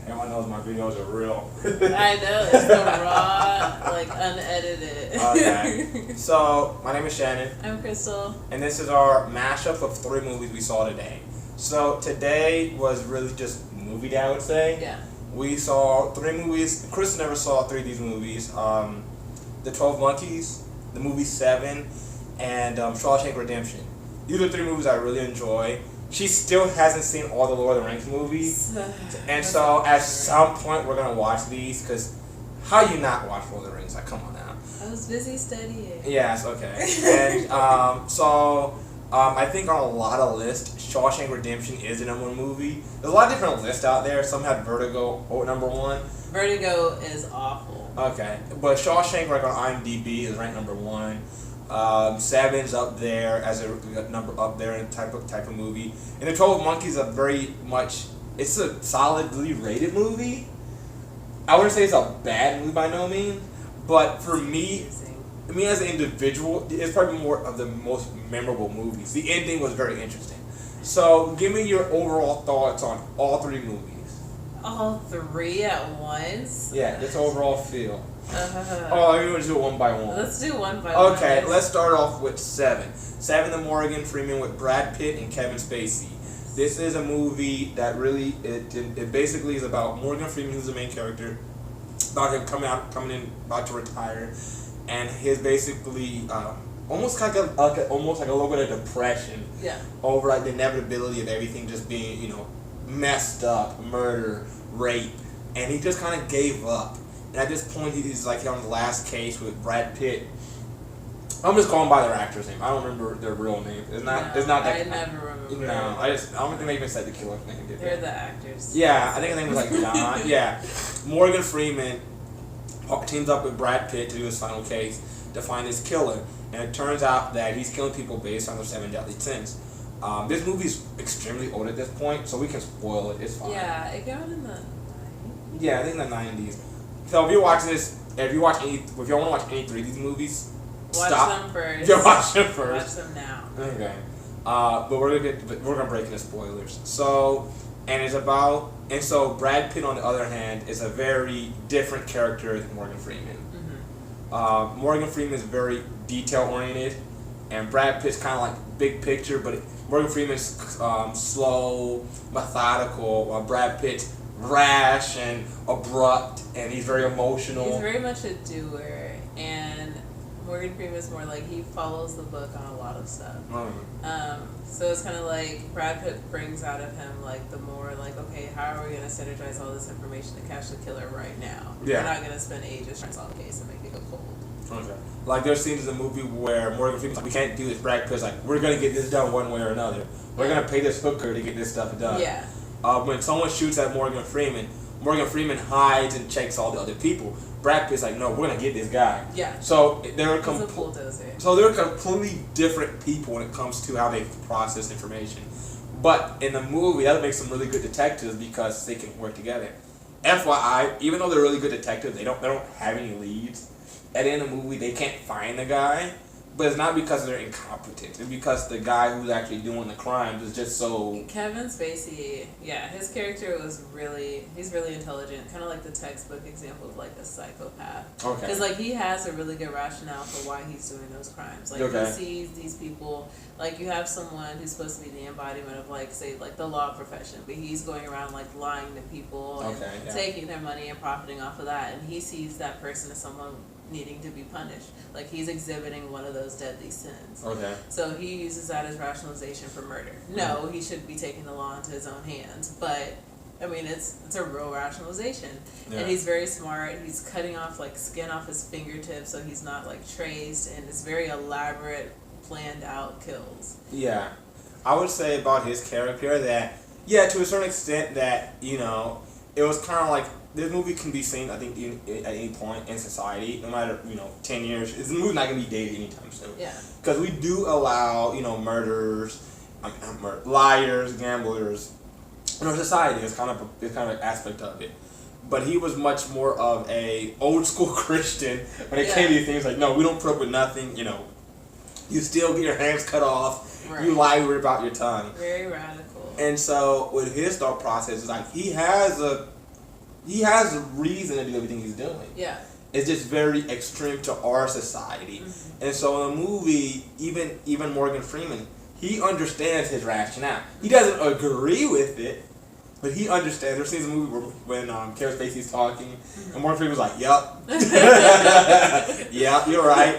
Everyone knows my videos are real. I know, it's the raw, like, unedited. Okay. So, my name is Shannon. I'm Crystal. And this is our mashup of 3 movies we saw today. So, today was really just movie day, I would say. Yeah. We saw 3 movies. Crystal never saw 3 of these movies. The 12 Monkeys, the movie 7, and Shawshank Redemption. These are 3 movies I really enjoy. She still hasn't seen all the Lord of the Rings movies. And so at some point we're going to watch these, because how you not watch Lord of the Rings? Like, come on now. I was busy studying. Yes, okay. And I think on a lot of lists, Shawshank Redemption is the #1 movie. There's a lot of different lists out there. Some had Vertigo #1. Vertigo is awful. Okay. But Shawshank, like on IMDb, is ranked #1. 7's up there as a number up there in type of movie, and the 12 Monkeys are very much. It's a solidly rated movie. I wouldn't say it's a bad movie by no means, but for me as an individual, it's probably more of the most memorable movies. The ending was very interesting. So, give me your overall thoughts on all 3 movies. All 3 at once? Yeah, just overall feel. Oh, you want to do it one by one? Let's do one by one. Okay, let's start off with 7. 7, the Morgan Freeman with Brad Pitt and Kevin Spacey. This is a movie that really, it basically is about Morgan Freeman, who's the main character, about him coming in, about to retire, and his basically almost like a little bit of depression. Yeah. Over like the inevitability of everything just being, messed up, murder, rape, and he just kind of gave up. And at this point, he's like on the last case with Brad Pitt. I'm just calling by their actor's name. I don't remember their real name. It's not that. I never remember. No, I don't think they even said the killer's name. They're the actors. Yeah, I think his name was like John. Yeah, Morgan Freeman teams up with Brad Pitt to do his final case to find his killer, and it turns out that he's killing people based on their 7 deadly sins. This movie's extremely old at this point, so we can spoil it. It's fine. Yeah, it came out in the 90s. Yeah, I think in the 90s. So if you're watching this, if you want to watch any 3 of these movies, watch stop. them first. Yeah, watch them first. Watch them now. Okay. But we're gonna break into spoilers. So Brad Pitt, on the other hand, is a very different character than Morgan Freeman. Mm-hmm. Morgan Freeman is very detail oriented, and Brad Pitt's kind of like big picture, but Morgan Freeman's slow, methodical, while Brad Pitt's rash and abrupt, and he's very emotional. He's very much a doer, and Morgan Freeman's more like he follows the book on a lot of stuff. So it's kind of like Brad Pitt brings out of him like the more like, okay, how are we going to synergize all this information to catch the killer right now? Yeah. We're not going to spend ages trying to solve the case and make it go cold. Okay. Like there's scenes in the movie where Morgan Freeman's like, we can't do this. Brad Pitt's like, we're gonna get this done one way or another. We're gonna pay this hooker to get this stuff done. Yeah. When someone shoots at Morgan Freeman hides and checks all the other people. Brad Pitt's like, no, we're gonna get this guy. Yeah. So they're He's a bulldozer. So they're completely different people when it comes to how they process information. But in the movie, that makes them really good detectives because they can work together. FYI, even though they're really good detectives, they don't have any leads. At the end of the movie, they can't find the guy, but it's not because they're incompetent. It's because the guy who's actually doing the crimes is just so... Kevin Spacey, yeah, his character he's really intelligent, kind of like the textbook example of like a psychopath. Okay. Because like he has a really good rationale for why he's doing those crimes. Like Okay. he sees these people, like you have someone who's supposed to be the embodiment of like, say, like the law profession, but he's going around like lying to people and taking their money and profiting off of that, and he sees that person as someone needing to be punished. Like he's exhibiting one of those deadly sins. Okay. So he uses that as rationalization for murder. No, he should be taking the law into his own hands, but I mean it's a real rationalization. Yeah. And he's very smart. He's cutting off like skin off his fingertips so he's not like traced, and it's very elaborate, planned out kills. Yeah. I would say about his character that, yeah, to a certain extent that, it was kind of like, this movie can be seen, I think, at any point in society, no matter, 10 years. This movie's not going to be dated anytime soon. Yeah. Because we do allow, murderers, liars, gamblers, in our society. It's kind of an aspect of it. But he was much more of a old school Christian when it came to these things like, no, we don't put up with nothing, You still get your hands cut off. Right. You lie about your tongue. Very radical. And so with his thought process, it's like he has a he has a reason to do everything he's doing. Yeah. It's just very extreme to our society. And so in the movie, even Morgan Freeman, he understands his rationale. He doesn't agree with it, but he understands. There's scenes in the movie when Kevin Spacey's talking, and Morgan Freeman's like, "Yup, yeah, you're right."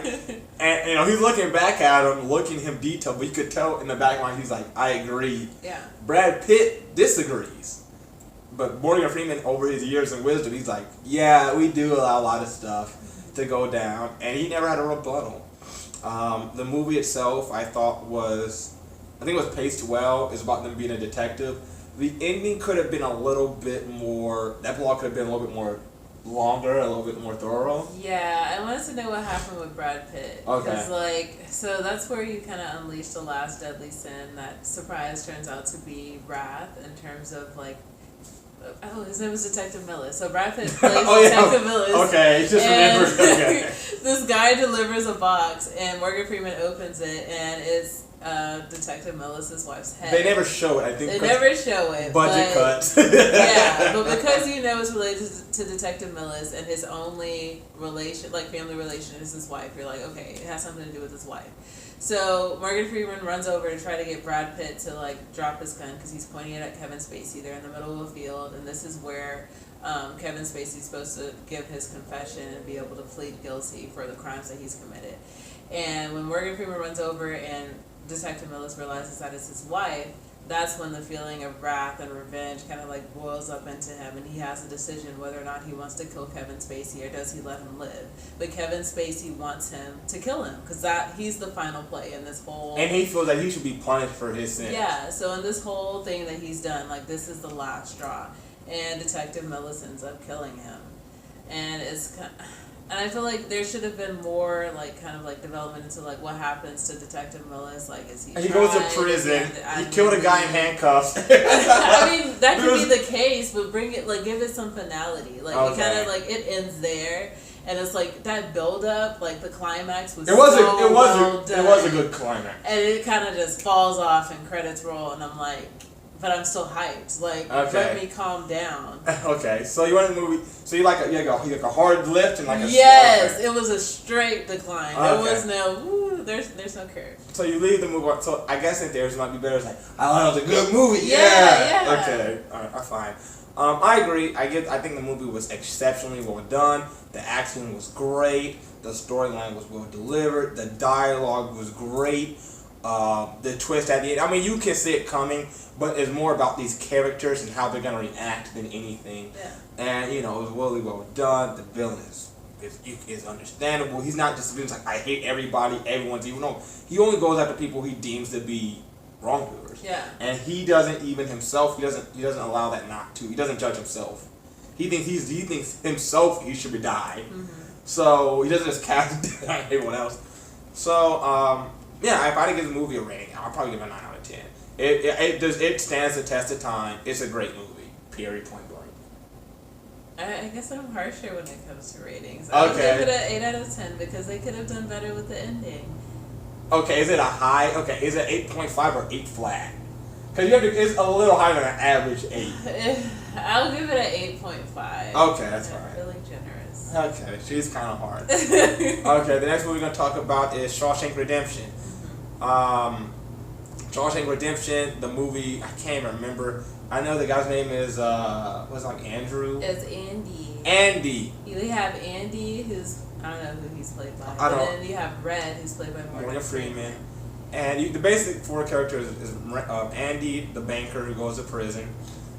And he's looking back at him, looking him detailed, but you could tell in the background he's like, "I agree." Yeah. Brad Pitt disagrees, but Morgan Freeman, over his years and wisdom, he's like, "Yeah, we do allow a lot of stuff to go down," and he never had a rebuttal. The movie itself, I think it was paced well. It's about them being a detective. The ending could have been a little bit more. The epilogue could have been a little bit more longer, a little bit more thorough. Yeah, I wanted to know what happened with Brad Pitt. Okay. Because, so that's where you kind of unleash the last deadly sin. That surprise turns out to be wrath in terms of, his name was Detective Millis. So Brad Pitt plays Detective Millis. Okay, just remember. Okay. This guy delivers a box, and Morgan Freeman opens it, and it's Detective Millis' wife's head. They never show it, I think. They never show it. Budget cuts. Yeah, but because it's related to Detective Millis, and his only relation, family relation, is his wife, you're like, okay, it has something to do with his wife. So Morgan Freeman runs over to try to get Brad Pitt to drop his gun because he's pointing it at Kevin Spacey. They're in the middle of a field, and this is where Kevin Spacey's supposed to give his confession and be able to plead guilty for the crimes that he's committed. And when Morgan Freeman runs over and Detective Millis realizes that it's his wife, that's when the feeling of wrath and revenge kind of boils up into him, and he has a decision whether or not he wants to kill Kevin Spacey or does he let him live. But Kevin Spacey wants him to kill him because he's the final play in this whole. And he feels that he should be punished for his sins. Yeah. So in this whole thing that he's done, this is the last straw, and Detective Millis ends up killing him, and it's kind. And I feel like there should have been more, development into, what happens to Detective Millis. Is he and he goes to prison. He killed a guy in handcuffs. I mean, that could be the case, but bring it, give it some finality. Okay. It kind of, it ends there. And it's that build up, the climax was It was a good climax. And it kind of just falls off and credits roll, and I'm like, but I'm still hyped. Let me calm down. Okay, so you went in the movie. So you like a hard lift and a yes, it was a straight decline. Okay. There was no there's no curve. So you leave the movie. So I guess in theirs might be better. It's I thought it was a good movie. Yeah. Okay, all right, fine. I agree. I think the movie was exceptionally well done. The action was great. The storyline was well delivered. The dialogue was great. The twist at the end. I mean, you can see it coming, but it's more about these characters and how they're gonna react than anything. Yeah. And it was really well done. The villain is understandable. He's not just I hate everybody, everyone's evil. No, he only goes after people he deems to be wrongdoers. Yeah. And he doesn't even himself. He doesn't allow that not to. He doesn't judge himself. He thinks himself he should die. Mm-hmm. So he doesn't just cast down everyone else. So yeah, if I had to give the movie a rating, I'll probably give it a 9 out of 10. It stands the test of time. It's a great movie. Period. Point blank. I guess I'm harsher when it comes to ratings. Okay. I would give it an 8 out of 10 because they could have done better with the ending. Okay, is it a high? Okay, is it 8.5 or 8 flat? Because it's a little higher than an average 8. I'll give it an 8.5. Okay, that's fine. I'm feeling generous. Okay, she's kind of hard. Okay, the next movie we're going to talk about is Shawshank Redemption. Shawshank Redemption, the movie, I can't even remember. I know the guy's name is, Andrew? It's Andy. Andy. You have Andy, who's, I don't know who he's played by. And then you have Red, who's played by Morgan Freeman. And the basic 4 characters is Andy, the banker who goes to prison,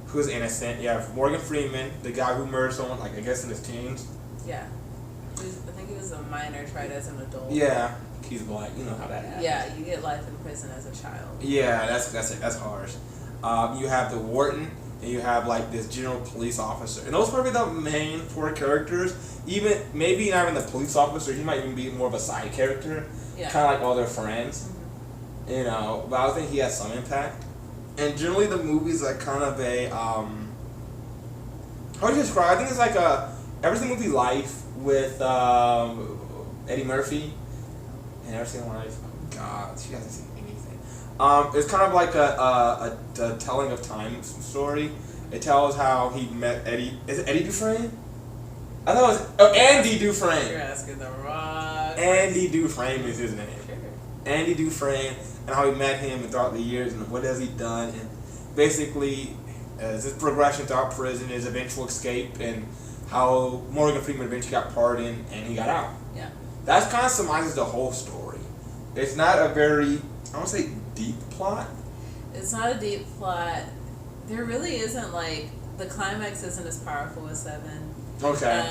who's innocent. You have Morgan Freeman, the guy who murdered someone, I guess in his teens. Yeah. I think he was a minor tried as an adult. Yeah. He's black. You know how that happens. Yeah, you get life in prison as a child. Yeah, that's harsh. You have the warden, and you have this general police officer, and those are probably the main 4 characters. Even maybe not even the police officer, he might even be more of a side character, kind of all their friends. Mm-hmm. But I think he has some impact. And generally, the movie's kind of a how do you describe? I think it's a ever seen the movie Life with Eddie Murphy. And ever seen Life? Oh God, she hasn't seen anything. It's kind of like a telling of time story. It tells how he met Eddie. Is it Eddie Dufresne? I thought it was Andy Dufresne. You're asking the wrong. Andy Dufresne is his name. Sure. Andy Dufresne, and how he met him and throughout the years and what has he done, and basically his progression throughout prison, his eventual escape, and how Morgan Freeman eventually got pardoned and he got out. Yeah. That's kind of summarizes the whole story. It's not a very, I won't say deep plot. It's not a deep plot. There really isn't, like, the climax isn't as powerful as Seven. Okay.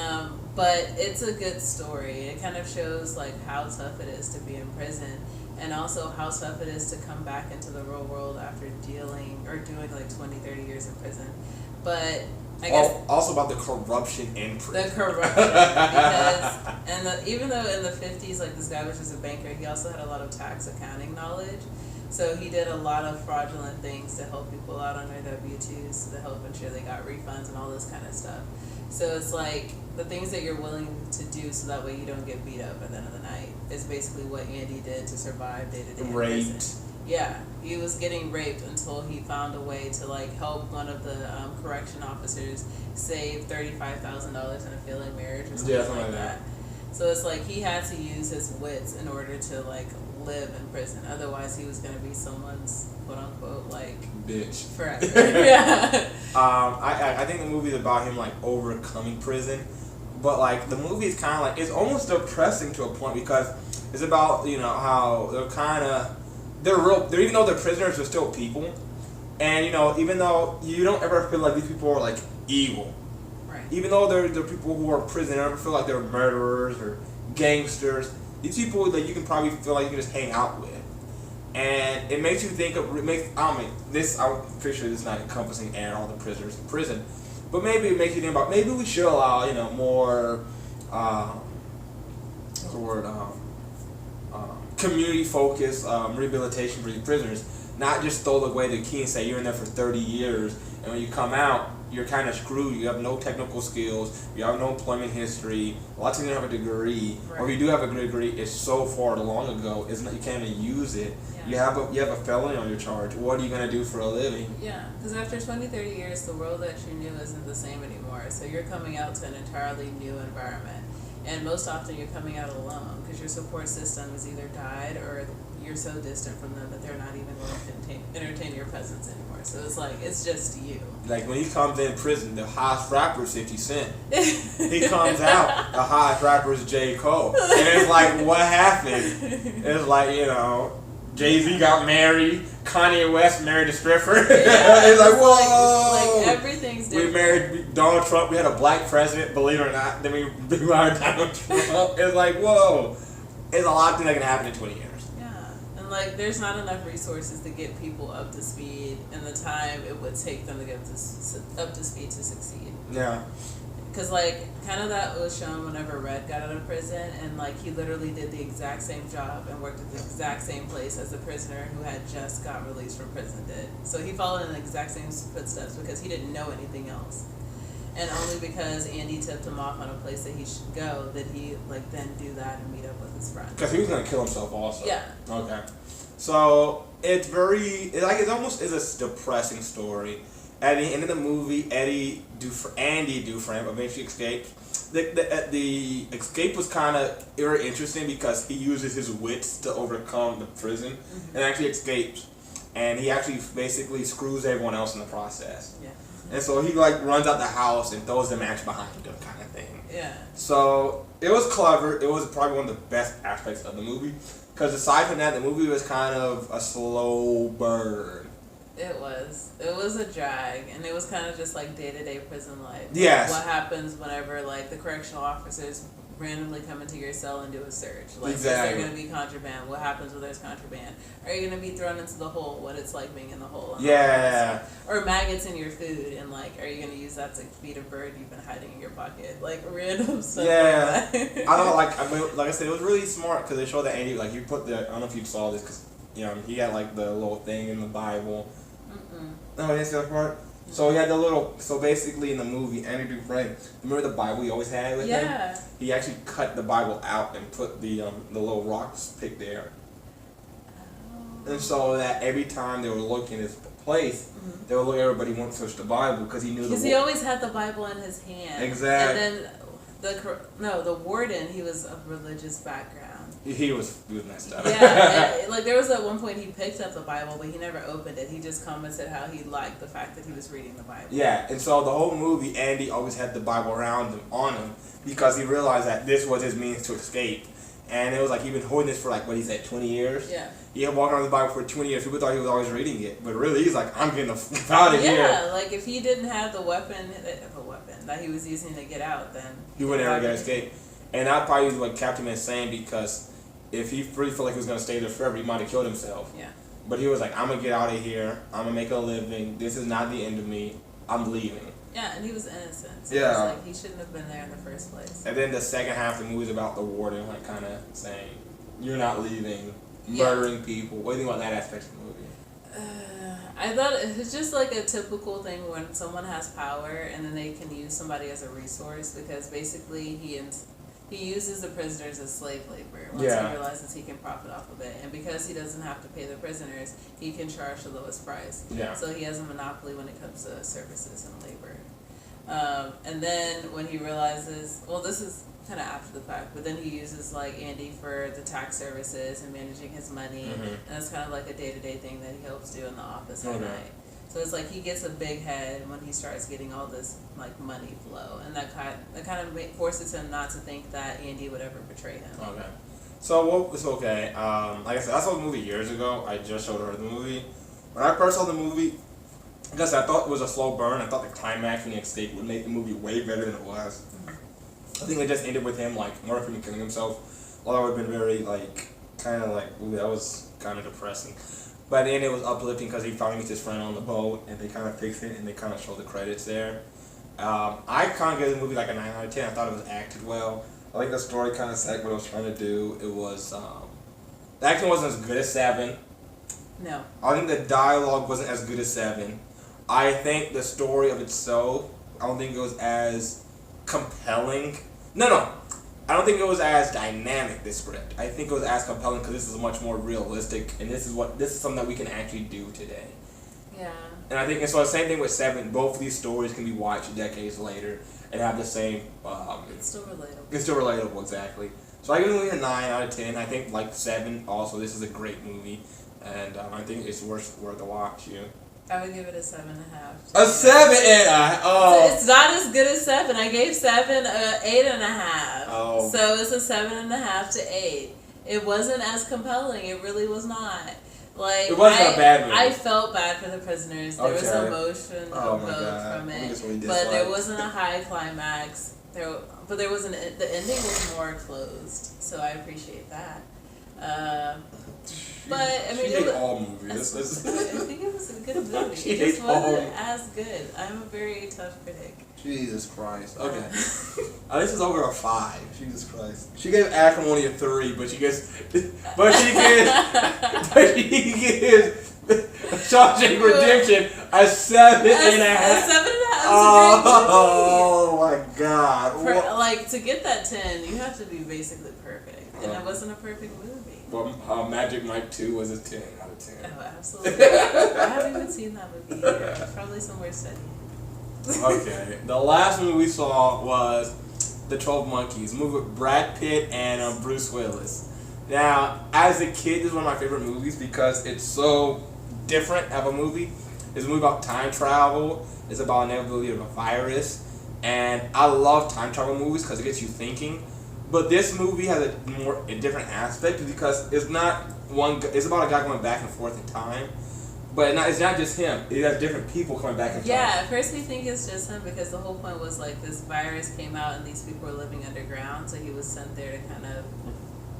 But it's a good story. It kind of shows, like, how tough it is to be in prison, and also how tough it is to come back into the real world after doing like 20, 30 years in prison. But I guess also about the corruption in prison. The corruption, because even though in the 50s, like, this guy was just a banker, he also had a lot of tax accounting knowledge. So he did a lot of fraudulent things to help people out on their W-2s to help ensure they got refunds and all this kind of stuff. So it's like the things that you're willing to do so that way you don't get beat up at the end of the night is basically what Andy did to survive day to day. Raped. Yeah, he was getting raped until he found a way to, like, help one of the correction officers save $35,000 in a failing marriage or something like that. So it's like he had to use his wits in order to, like, live in prison. Otherwise, he was gonna be someone's quote unquote, like, bitch forever. Yeah. I think the movie is about him, like, overcoming prison, but, like, the movie is kind of like, it's almost depressing to a point because it's about, you know, how they're even though they're prisoners, they're still people, and, you know, even though you don't ever feel like these people are, like, evil. Right. Even though they're people who are in prison, you never feel like they're murderers or gangsters. These people that you can probably feel like you can just hang out with, and it makes you think of I'm pretty sure this is not encompassing and all the prisoners in prison, but maybe it makes you think about maybe we should allow, you know, more what's the word, community focused rehabilitation for these prisoners, not just throw away the key and say you're in there for 30 years and when you come out you're kind of screwed. You have no technical skills. You have no employment history. Lots of you don't have a degree, right. Or if you do have a degree, it's so far long ago. It's not, you can't even use it. Yeah. You have a felony on your charge. What are you gonna do for a living? Yeah, because after 20, 30 years, the world that you knew isn't the same anymore. So you're coming out to an entirely new environment, and most often you're coming out alone because your support system has either died or you're so distant from them that they're not even going to entertain your presence anymore. So it's like, it's just you. Like when he comes in prison, the highest rapper is 50 Cent. He comes out, the highest rapper is J. Cole. And it's like, what happened? It's like, you know, Jay-Z got married, Kanye West married a stripper. Yeah, it's like, whoa! Like everything's different. We married Donald Trump, we had a black president, believe it or not, then we married Donald Trump. It's like, whoa. There's a lot of things that can happen in 20 years. And, like, there's not enough resources to get people up to speed in the time it would take them to get up to speed to succeed. Yeah. Because, like, kind of that was shown whenever Red got out of prison, and, like, he literally did the exact same job and worked at the exact same place as the prisoner who had just got released from prison did. So he followed in the exact same footsteps because he didn't know anything else. And only because Andy tipped him off on a place that he should go did he, like, then do that and meet up with his friend. Because he was going to kill himself also. Yeah. Okay. So, it almost is a depressing story. At the end of the movie, Andy Dufresne eventually escaped. The escape was kind of very interesting because he uses his wits to overcome the prison and actually escapes. And he actually basically screws everyone else in the process. Yeah. And so he, like, runs out the house and throws the match behind him kind of thing. Yeah. So it was clever. It was probably one of the best aspects of the movie. Because aside from that, the movie was kind of a slow burn. It was. It was a drag, and it was kind of just like day-to-day prison life. Yes. What happens whenever, like, the correctional officers randomly come into your cell and do a search? Like, Exactly. Is there going to be contraband? What happens when there's contraband? Are you going to be thrown into the hole? What it's like being in the hole? Yeah. Or maggots in your food, and, like, are you going to use that to feed a bird you've been hiding in your pocket? Like, random stuff Yeah. like that. Like I said, it was really smart because they showed that Andy, like, I don't know if you saw this because, you know, he had, like, the little thing in the Bible. No, you didn't see that part? So he had so basically in the movie, Andy Dufresne, remember the Bible he always had with him? He actually cut the Bible out and put the little rocks pick there. And so that every time they were looking, his place, they would look at everybody won't touch the Bible because he knew because he always had the Bible in his hand. Exactly. And then the warden, he was of religious background. He was messed up. Yeah, like there was at one point he picked up the Bible, but he never opened it. He just commented how he liked the fact that he was reading the Bible. Yeah, and so the whole movie, Andy always had the Bible around him, on him, because he realized that this was his means to escape. And it was like he'd been holding this for like, what he said, 20 years? Yeah. He had walked around the Bible for 20 years. People thought he was always reading it. But really, he's like, I'm getting the f out of here. Yeah, like if he didn't have the weapon that he was using to get out, then... He wouldn't ever get escape. And that probably is what kept him insane, because if he really felt like he was going to stay there forever, he might have killed himself. Yeah. But he was like, I'm going to get out of here. I'm going to make a living. This is not the end of me. I'm leaving. Yeah, and he was innocent. So yeah. It was like he shouldn't have been there in the first place. And then the second half of the movie is about the warden, like kind of saying, you're not leaving, murdering people. What do you think about that aspect of the movie? I thought it was just like a typical thing when someone has power and then they can use somebody as a resource, because basically he uses the prisoners as slave labor once he realizes he can profit off of it. And because he doesn't have to pay the prisoners, he can charge the lowest price. Yeah. So he has a monopoly when it comes to services and labor. And then when he realizes, well, this is kind of after the fact, but then he uses like Andy for the tax services and managing his money, and that's kind of like a day-to-day thing that he helps do in the office at night. So it's like he gets a big head when he starts getting all this like money flow, and that kind of forces him not to think that Andy would ever betray him. Okay. So it's okay. Like I said, I saw the movie years ago. I just showed her the movie. When I first saw the movie, I guess I thought it was a slow burn. I thought the climax and the escape would make the movie way better than it was. I think it just ended with him like murdering and killing himself. Well, that would have been very like kind of like, ooh, that was kind of depressing. But then it was uplifting because he finally meets his friend on the boat, and they kind of fix it, and they kind of show the credits there. I kind of gave the movie like a 9 out of 10. I thought it was acted well. I think the story kind of said what it was trying to do. It was the acting wasn't as good as 7. No. I think the dialogue wasn't as good as 7. I think the story of itself, I don't think it was as compelling. No. I don't think it was as dynamic, this script. I think it was as compelling because this is much more realistic, and this is something that we can actually do today. Yeah. And I think, and so the same thing with 7. Both of these stories can be watched decades later and have the same. It's still relatable. It's still relatable, exactly. So I give the movie a 9 out of 10. I think, like 7, also this is a great movie, and I think it's worth a watch. You. I would give it a 7.5. A 7 and It's not as good as 7. I gave 7 a 8.5. Oh. So it's a 7.5 to 8. It wasn't as compelling. It really was not. Like, it wasn't a bad movie. I felt bad for the prisoners. There was emotion from it, but there wasn't a high climax. But there wasn't. The ending was more closed, so I appreciate that. But I mean, it was all movies. I think it was a good movie. It just wasn't as good. I'm a very tough critic. Jesus Christ. Okay. This is over a 5. Jesus Christ. She gave Acrimony a 3, but she gives Shawshank Redemption a 7.5. A 7.5. Oh my God. Like, to get that 10, you have to be basically perfect, and it wasn't a perfect movie. Well, Magic Mike 2 was a 10 out of 10. Oh, absolutely. I haven't even seen that movie yet. Probably somewhere studying. Okay. The last movie we saw was The 12 Monkeys, a movie with Brad Pitt and Bruce Willis. Now, as a kid, this is one of my favorite movies because it's so different of a movie. It's a movie about time travel. It's about inevitability of a virus. And I love time travel movies because it gets you thinking. But this movie has a different aspect because it's not one. It's about a guy going back and forth in time, but it's not just him. It has different people coming back in time. Yeah, at first we think it's just him because the whole point was like this virus came out and these people were living underground, so he was sent there to kind of,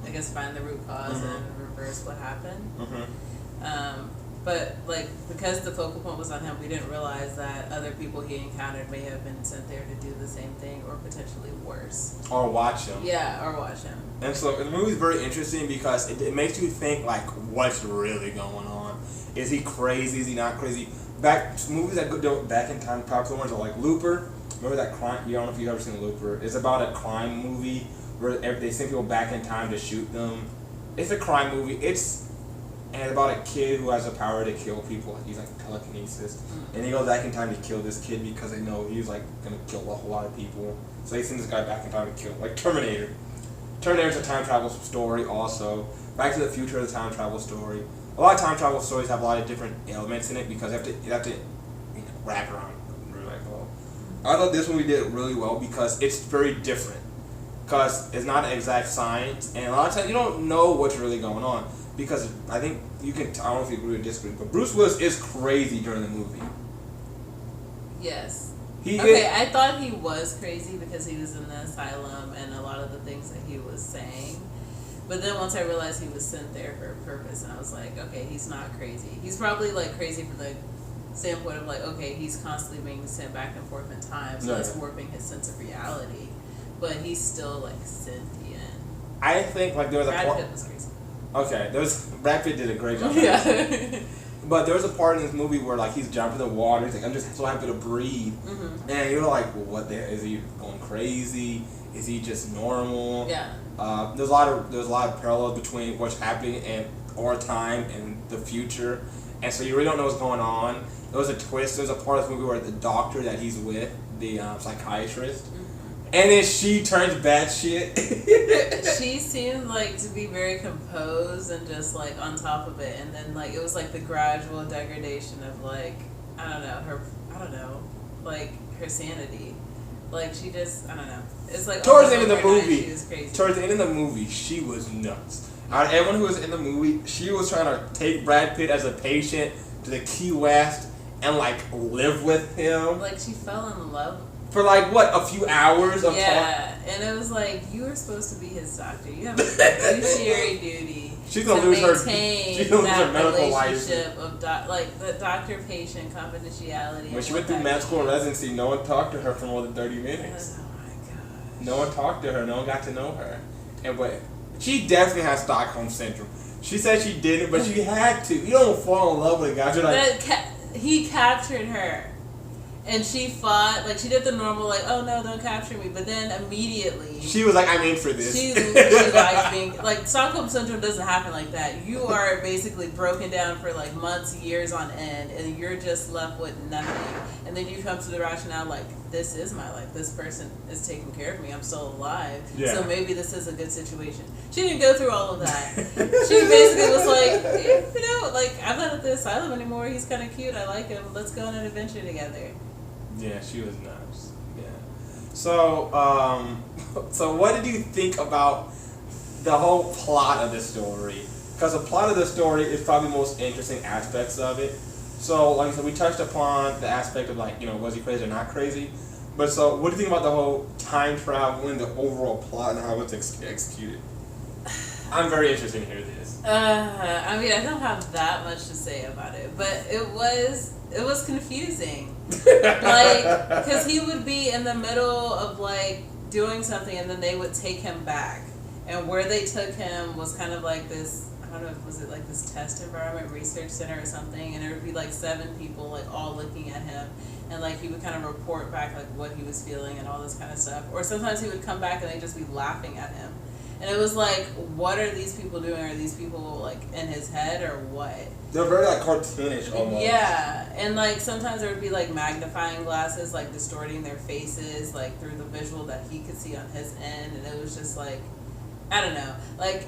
I guess, find the root cause and reverse what happened. But like because the focal point was on him, we didn't realize that other people he encountered may have been sent there to do the same thing or potentially worse. Or watch him. Yeah, or watch him. And so the movie's very interesting because it makes you think like, what's really going on? Is he crazy? Is he not crazy? Movies that go back in time, popular ones are like Looper. Remember that crime? You don't know if you've ever seen Looper. It's about a crime movie where they send people back in time to shoot them. It's a crime movie. and about a kid who has the power to kill people. He's like telekinesis, and he goes back in time to kill this kid because they know he's like gonna kill a whole lot of people. So they send this guy back in time to kill, like Terminator. Terminator's a time travel story also. Back to the Future is a time travel story. A lot of time travel stories have a lot of different elements in it because you have to wrap around really well. I thought this movie did it really well because it's very different. Because it's not exact science, and a lot of times you don't know what's really going on. Because I think you can, I don't know if you agree or disagree, but Bruce Willis is crazy during the movie. Yes. I thought he was crazy because he was in the asylum and a lot of the things that he was saying. But then once I realized he was sent there for a purpose, and I was like, okay, he's not crazy. He's probably like crazy from the standpoint of like, okay, he's constantly being sent back and forth in time, so that's warping his sense of reality. But he's still like sentient. I think like there was Brad Pitt was crazy. Okay, Brad Pitt did a great job. Yeah. But there was a part in this movie where like he's jumping in the water. He's like, I'm just so happy to breathe. Mm-hmm. And you're like, well, what the hell? Is he going crazy? Is he just normal? Yeah. There's a lot of parallels between what's happening in our time and the future, and so you really don't know what's going on. There was a twist. There's a part of the movie where the doctor that he's with, the psychiatrist, and then she turns bad shit. She seemed like to be very composed and just like on top of it, and then like it was like the gradual degradation of like her sanity. Like she just I don't know. It's like towards the end of the movie. She was crazy. Towards the end of the movie, she was nuts. Out of everyone who was in the movie, she was trying to take Brad Pitt as a patient to the Key West and like live with him. Like she fell in love. For like what, a few hours of talk? And it was like you were supposed to be his doctor. You have a fiduciary duty. She's gonna lose her medical relationship of the doctor-patient confidentiality. When she went through med school and residency, no one talked to her for more than 30 minutes. Oh my gosh. No one talked to her. No one got to know her. But she definitely has Stockholm syndrome. She said she didn't, but she had to. You don't fall in love with a guy. You're like, he captured her. And she fought, like, she did the normal, like, oh, no, don't capture me. But then immediately... She was like, I'm in for this. She likes being... Like, Stockholm Syndrome doesn't happen like that. You are basically broken down for, like, months, years on end, and you're just left with nothing. And then you come to the rationale, like, this is my life. This person is taking care of me. I'm still alive. Yeah. So maybe this is a good situation. She didn't go through all of that. She basically was like, like, I'm not at the asylum anymore. He's kind of cute. I like him. Let's go on an adventure together. Yeah, she was nuts. Yeah. So, so what did you think about the whole plot of the story? Because the plot of the story is probably the most interesting aspects of it. So, like I said, we touched upon the aspect of like, was he crazy or not crazy? But so, what do you think about the whole time travel and the overall plot and how it's executed? I'm very interested to hear this. I mean, I don't have that much to say about it, but it was confusing. Like, because he would be in the middle of like doing something, and then they would take him back, and where they took him was kind of like this. I don't know, was it like this test environment research center or something, and there would be like 7 people like all looking at him, and like he would kind of report back like what he was feeling and all this kind of stuff. Or sometimes he would come back and they'd just be laughing at him. And it was like, what are these people doing? Are these people like in his head or what? They're very like cartoonish almost. Yeah, and like sometimes there would be like magnifying glasses like distorting their faces like through the visual that he could see on his end, and it was just like, I don't know, like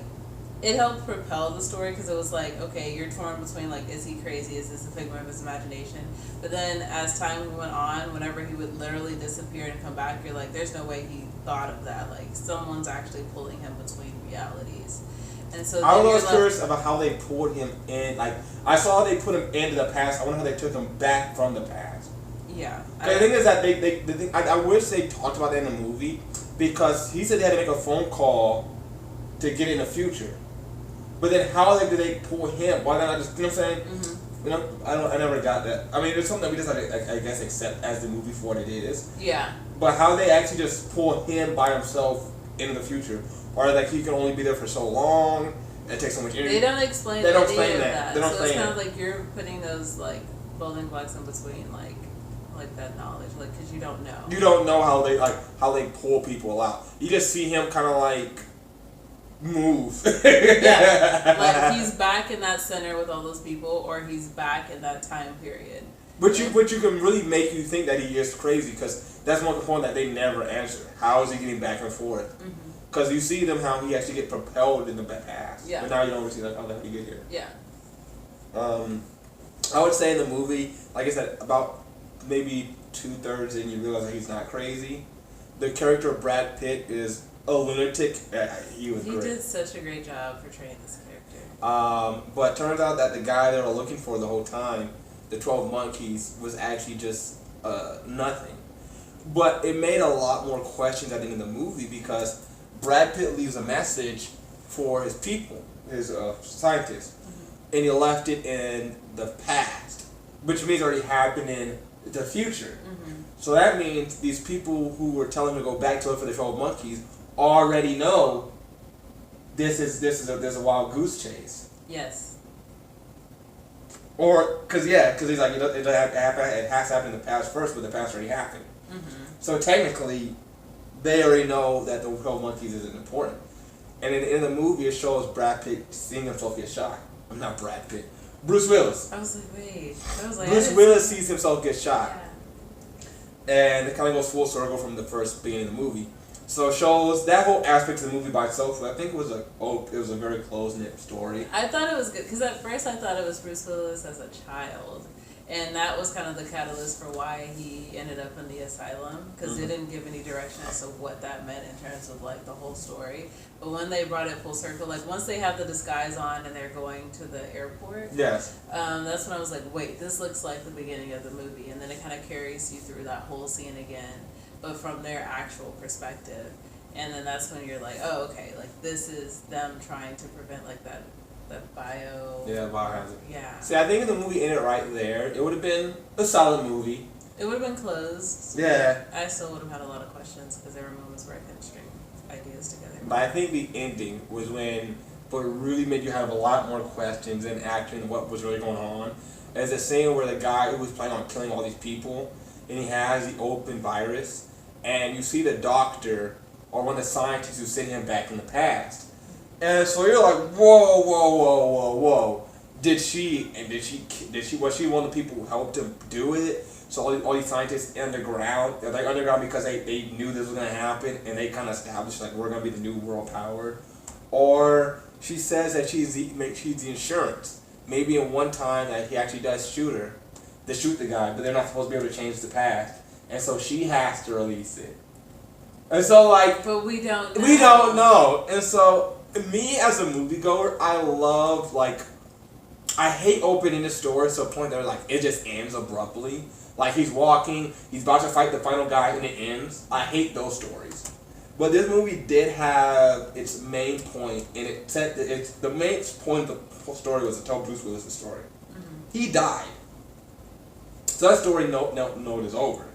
it helped propel the story because it was like, okay, you're torn between like, is he crazy? Is this a figment of his imagination? But then as time went on, whenever he would literally disappear and come back, you're like, there's no way he thought of that. Like someone's actually pulling him between realities. And so I was curious about how they pulled him in. Like I saw they put him into the past. I wonder how they took him back from the past. Yeah. The thing is that I wish they talked about that in the movie, because he said they had to make a phone call to get in the future. But then how did they pull him? Why not just, you know what I'm saying? Mm-hmm. I never got that. I mean, it's something that we just have to, I guess, accept as the movie for what it is. Yeah. But how they actually just pull him by himself into the future? Or like he can only be there for so long, it takes so much energy. They don't explain that. So it's kind of like you're putting those like building blocks in between like that knowledge, like, because you don't know. You don't know how they pull people out. You just see him kind of like move. Yeah, like he's back in that center with all those people, or he's back in that time period. But you can really make you think that he is crazy, because that's one component that they never answer. How is he getting back and forth? Because you see them how he actually get propelled in the past. Yeah. But now you don't really see how the hell he get here. Yeah. I would say in the movie, like I said, about maybe 2/3 in, you realize that he's not crazy. The character of Brad Pitt is a lunatic. He was great. He did such a great job portraying this character. But turns out that the guy they were looking for the whole time, the 12 Monkeys, was actually just nothing. But it made a lot more questions, I think, in the movie, because Brad Pitt leaves a message for his people, his scientists, and he left it in the past, which means it already happened in the future. So that means these people who were telling him to go back to look for the 12 Monkeys already know there's a wild goose chase. Yes. Or because he's like, it has to happen in the past first, but the past already happened. So technically, they already know that the 12 Monkeys isn't important. And in the movie, it shows Brad Pitt seeing himself get shot. I'm not Brad Pitt. Bruce Willis. I was like, wait. I was like, Bruce Willis sees himself get shot. Yeah. And it kind of goes full circle from the first beginning of the movie. So it shows that whole aspect of the movie by itself. I think it was a very close-knit story. I thought it was good, because at first I thought it was Bruce Willis as a child. And that was kind of the catalyst for why he ended up in the asylum, because it didn't give any direction as to what that meant in terms of like the whole story. But when they brought it full circle, like once they have the disguise on and they're going to the airport, Yes. That's when I was like, wait, this looks like the beginning of the movie. And then it kind of carries you through that whole scene again, but from their actual perspective. And then that's when you're like, oh, okay, like this is them trying to prevent like that bio. Yeah, biohazard. Yeah. See, I think if the movie ended right there, it would have been a solid movie. It would have been closed. Yeah. I still would have had a lot of questions, because there were moments where I couldn't string ideas together. But I think the ending was when it really made you have a lot more questions and action and what was really going on. There's a scene where the guy who was planning on killing all these people, and he has the open virus, and you see the doctor or one of the scientists who sent him back in the past. And so you're like, whoa. Was she one of the people who helped him do it? So all these scientists underground, they're like underground because they knew this was going to happen, and they kind of established like we're going to be the new world power. Or she says that she's the insurance. Maybe in one time that he actually does shoot the guy, but they're not supposed to be able to change the past. And so she has to release it. And so like... But we don't know. We don't know. And so... Me as a moviegoer, I love, like, I hate opening the story to a point that like it just ends abruptly. Like he's walking, he's about to fight the final guy, and it ends. I hate those stories. But this movie did have its main point, and it said that the main point of the story was to tell Bruce Willis' story. He died. So that story note is over.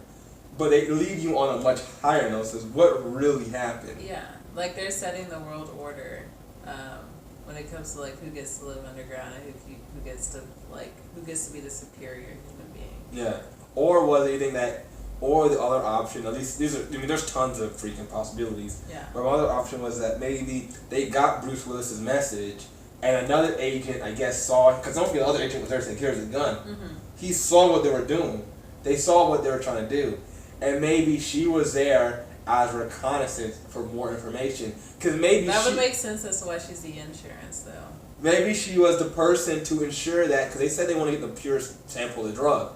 But they leave you on a much higher note, says what really happened. Yeah. Like they're setting the world order when it comes to like who gets to live underground and who gets to be the superior human being. Yeah. Or was anything that, or the other option? At least these are. I mean, there's tons of freaking possibilities. Yeah. But one other option was that maybe they got Bruce Willis's message, and another agent, I guess, saw, because don't forget the other agent was there saying, "Here's a gun." He saw what they were doing. They saw what they were trying to do, and maybe she was there as reconnaissance for more information. Because maybe that would make sense as to why she's the insurance, though. Maybe she was the person to ensure that, because they said they want to get the pure sample of the drug.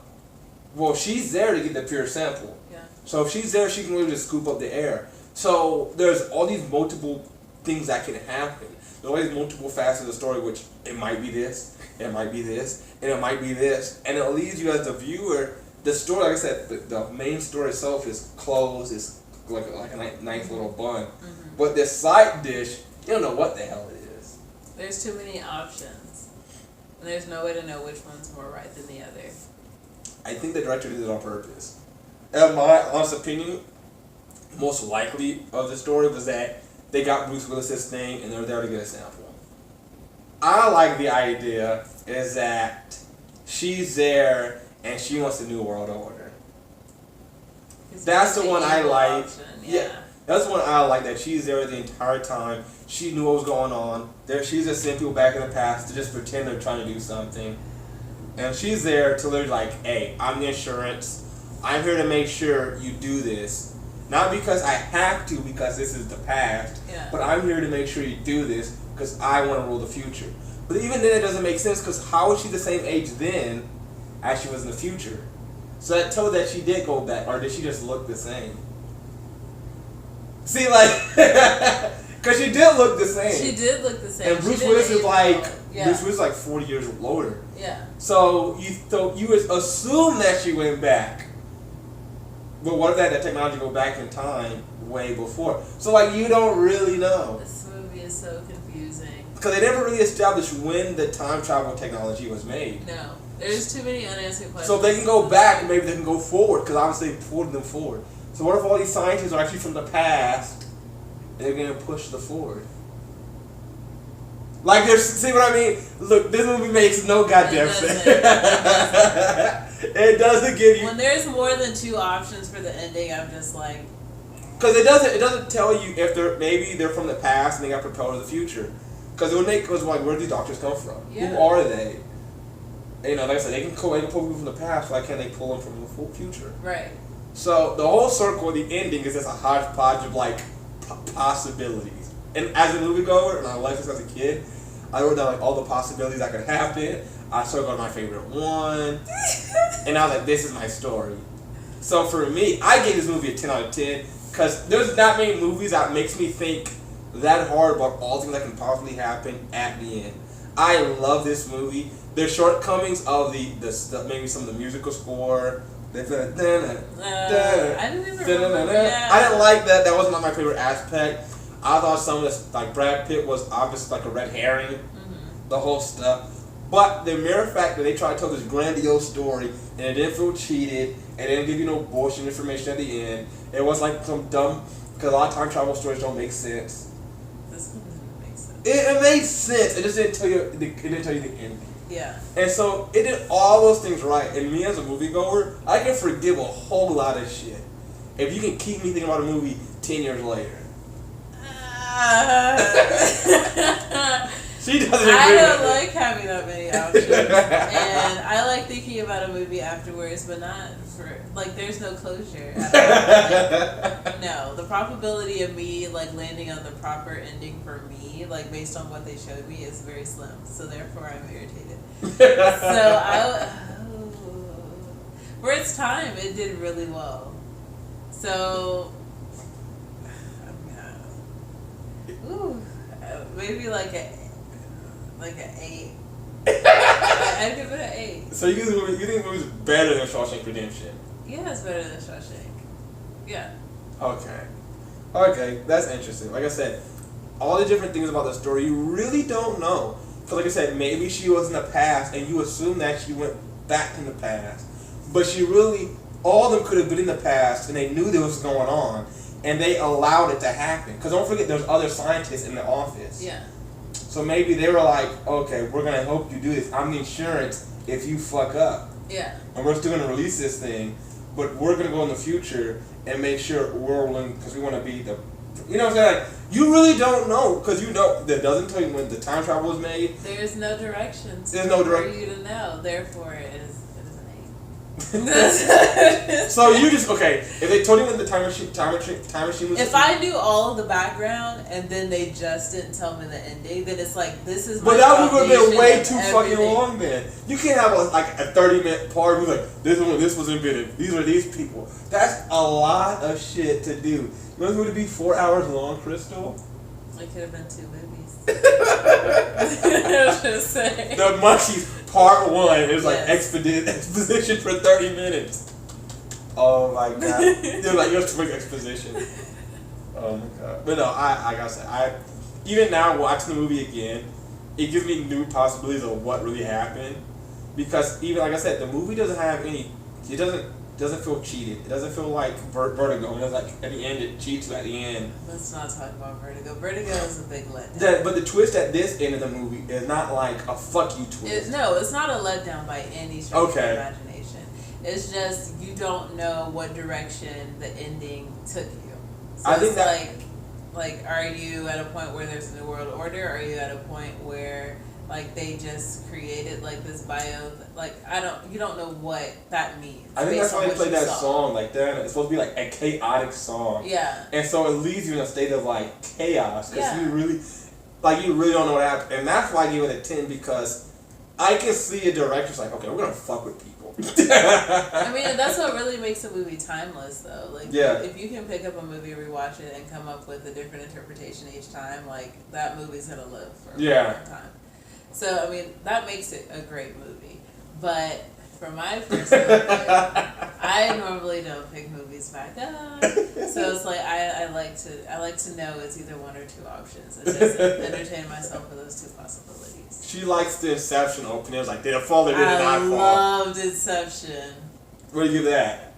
Well, she's there to get the pure sample. Yeah. So if she's there, she can really just scoop up the air. So there's all these multiple things that can happen. There's always multiple facets of the story, which it might be this, it might be this, and it might be this. And it leaves you as the viewer, the story, like I said, the main story itself is closed, it's like a nice little bun. But this side dish, you don't know what the hell it is. There's too many options. And there's no way to know which one's more right than the other. I think the director did it on purpose. In my honest opinion, most likely of the story was that they got Bruce Willis' thing and they were there to get a sample. I like the idea is that she's there and she wants a new world order. That's the one I like. Yeah. That's one I like, that she's there the entire time. She knew what was going on. She's just sending people back in the past to just pretend they're trying to do something. And she's there to literally like, hey, I'm the insurance. I'm here to make sure you do this. Not because I have to, because this is the past, but I'm here to make sure you do this because I want to rule the future. But even then, it doesn't make sense, because how was she the same age then as she was in the future? So that told that she did go back, or did she just look the same? See, like, because she did look the same. She did look the same. And Bruce Willis is like, Bruce Willis is like 40 years older. Yeah. So you would assume that she went back. But what if that technology go back in time way before? So like, you don't really know. This movie is so confusing. Because they never really established when the time travel technology was made. No. There's too many unanswered questions. So if they can go back, maybe they can go forward, because obviously they pulled them forward. So what if all these scientists are actually from the past, and they're going to push the forward? Like, see what I mean? Look, this movie makes no goddamn sense. It doesn't give you... When there's more than two options for the ending, I'm just like... Because it doesn't tell you if they're from the past and they got propelled to the future. Because it would make... Because like, where do these doctors come from? Yeah. Who are they? You know, like I said, they can pull people from the past. Why can't they pull them from the future? Right. So the whole circle of the ending is just a hodgepodge of like possibilities. And as a moviegoer, and I liked this as a kid, I wrote down like all the possibilities that could happen. I circled my favorite one, and I was like, "This is my story." So for me, I gave this movie a 10 out of 10 because there's not many movies that makes me think that hard about all things that can possibly happen at the end. I love this movie. There's shortcomings of the maybe some of the musical score. I didn't even remember that. I didn't like that. That was not my favorite aspect. I thought some of this, like Brad Pitt, was obviously like a red herring. Mm-hmm. The whole stuff. But the mere fact that they tried to tell this grandiose story and it didn't feel cheated and it didn't give you no bullshit information at the end. It was like some dumb, because a lot of time travel stories don't make sense. This one didn't make sense. It made sense. It just didn't tell you. It didn't tell you the ending. Yeah. And so it did all those things right. And me as a moviegoer, I can forgive a whole lot of shit if you can keep me thinking about a movie 10 years later. She doesn't agree. I don't like having that many options, and I like thinking about a movie afterwards, but not for like. There's no closure. Like, no, the probability of me like landing on the proper ending for me, like based on what they showed me, is very slim. So therefore, I'm irritated. For its time, it did really well. So, maybe like an 8. I'd give it an 8. So you think the movie's better than Shawshank Redemption? Yeah, it's better than Shawshank. Yeah. Okay, that's interesting. Like I said, all the different things about the story you really don't know. So like I said, maybe she was in the past and you assume that she went back in the past. But she really, all of them could have been in the past and they knew this was going on and they allowed it to happen. Because don't forget, there's other scientists in the office. Yeah. So maybe they were like, okay, we're going to help you do this. I'm the insurance if you fuck up. Yeah. And we're still going to release this thing, but we're going to go in the future and make sure we're willing, because we want to be the, you know what I'm saying? Like, you really don't know, because you know, that doesn't tell you when the time travel was made. There's no directions. There's no direction for you to know. Therefore, it is an 8. So you just, okay, if they told you when the time machine was... If I knew all of the background and then they just didn't tell me the ending, then it's like, this is my But that would have been way too everything. fucking long then. You can't have a 30-minute part who's like, this is when this was invented. These are these people. That's a lot of shit to do. You know what would it be 4 hours long, Crystal? It could have been 2 movies. I was just saying. The Monkeys Part 1 is like exposition for 30 minutes. Oh my god. You're like, you're quick exposition. Oh my god. But no, I gotta say, even now watching the movie again, it gives me new possibilities of what really happened. Because even like I said, the movie doesn't have any, it doesn't feel cheated. It doesn't feel like Vertigo. And it's like at the end it cheats you at the end. Let's not talk about Vertigo. Vertigo is a big letdown. But the twist at this end of the movie is not like a fuck you twist. It's not a letdown by any stretch of imagination. It's just you don't know what direction the ending took you. So So I think that, like, are you at a point where there's a new world order? Or are you at a point where like they just created like this bio? Like you don't know what that means. I think that's why they played that song. Like it's supposed to be like a chaotic song. Yeah. And so it leaves you in a state of like chaos because you really don't know what happened. And that's why I give it a 10 because I can see a director's like, okay, we're gonna fuck with people. I mean, that's what really makes a movie timeless, though. Like, if you can pick up a movie, rewatch it, and come up with a different interpretation each time, like that movie's gonna live for a long time. So, I mean, that makes it a great movie. But for my personal opinion, I normally don't pick movies back up. So it's like I like to know it's either one or two options and just entertain myself with those two possibilities. She likes the Inception opening. It was like, did it fall or did it not fall? I loved Inception. What do you give that?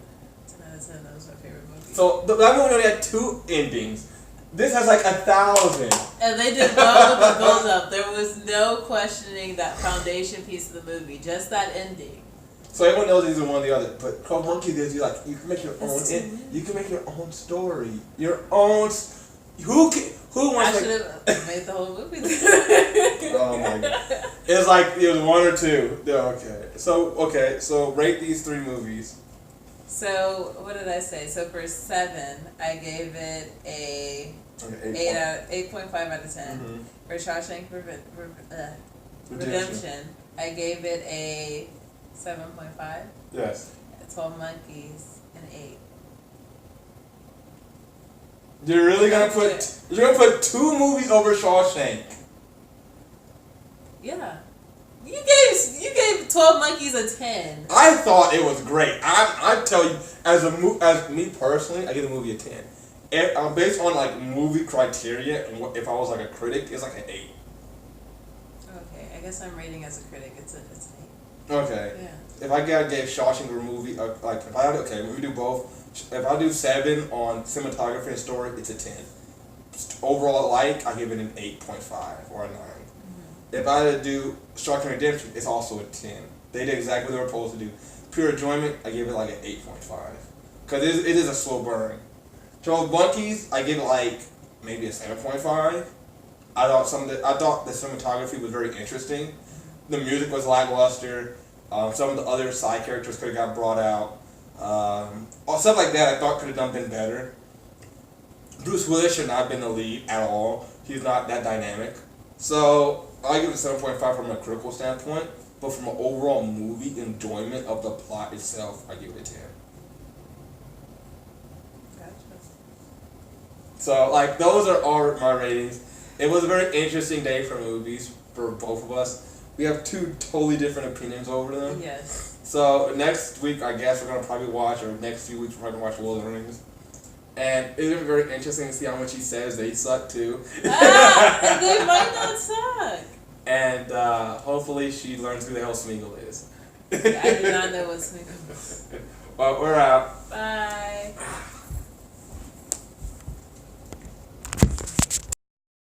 10 out of 10. That was my favorite movie. So that movie only had 2 endings. This has like 1,000. And they did well with the build up. There was no questioning that foundation piece of the movie, just that ending. So everyone knows these are one or the other, but 12 Monkeys is you can make your own. You can make your own story, your own. Who wants? I should have made the whole movie. Oh my god! It's like it was 1 or 2. Okay. So rate these 3 movies. So what did I say? So for 7, I gave it a 8.5 out of 10. Mm-hmm. For Shawshank Redemption, I gave it a 7.5. Yes. 12 Monkeys, an 8. You're really gonna put 2 movies over Shawshank? Yeah. You gave 12 Monkeys a 10. I thought it was great. I tell you, as me personally, I give the movie a 10. Based on like movie criteria, and if I was like a critic, it's like an 8. Okay, I guess I'm rating as a critic. It's an 8. Okay. Yeah. If I gave Shawshank a movie, let me do both. If I do 7 on cinematography and story, it's a 10. Overall, I give it an 8.5 or a 9. Mm-hmm. If I had to do Shawshank Redemption, it's also a 10. They did exactly what they were supposed to do. Pure enjoyment, I give it like an 8.5. Because it is a slow burn. 12 Monkeys, I give it like maybe a 7.5. I thought the cinematography was very interesting. The music was lackluster. Some of the other side characters could have got brought out. Stuff like that I thought could have been better. Bruce Willis should not have been the lead at all. He's not that dynamic. So I give it a 7.5 from a critical standpoint, but from an overall movie enjoyment of the plot itself, I give it a 10. Gotcha. So like those are all my ratings. It was a very interesting day for movies for both of us. We have 2 totally different opinions over them. Yes. So next week, I guess we're gonna probably watch, or next few weeks we're gonna watch Lord of the Rings, and it's very interesting to see how much he says they suck too. And they might not suck. And hopefully she learns who the hell Smeagol is. I do not know what Smeagol is. Well, we're out. Bye.